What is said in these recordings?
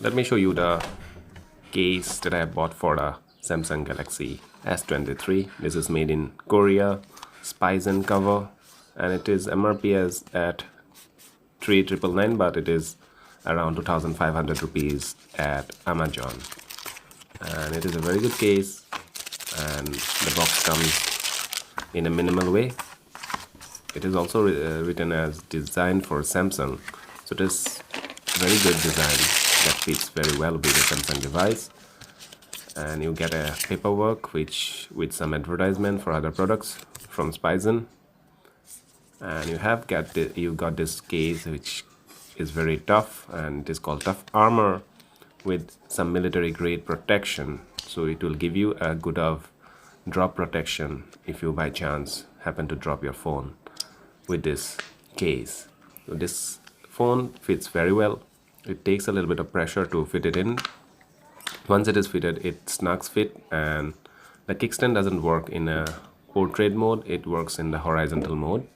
let me show you the case that I bought for the Samsung Galaxy S23. This is made in Korea, Spigen cover, and it is MRP as at 3,999, but it is around 2,500 rupees at Amazon. And it is a very good case, and the box comes in a minimal way. It is also written as designed for Samsung, so it is very good design that fits very well with the Samsung device. And you get a paperwork with some advertisement for other products from Spigen. And you got this case which is very tough, and it is called Tough Armor with some military grade protection, so it will give you a good of drop protection if you by chance happen to drop your phone with this case. So this phone fits very well. It takes a little bit of pressure to fit it in. Once it is fitted, it snug fit, and the kickstand doesn't work in a portrait mode, it works in the horizontal mode.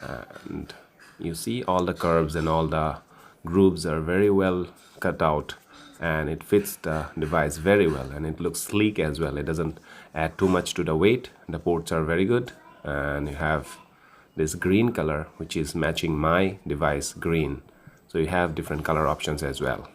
And you see all the curves and all the grooves are very well cut out, and it fits the device very well, and it looks sleek as well. It doesn't add too much to the weight. The ports are very good, and you have this green color which is matching my device green, so you have different color options as well.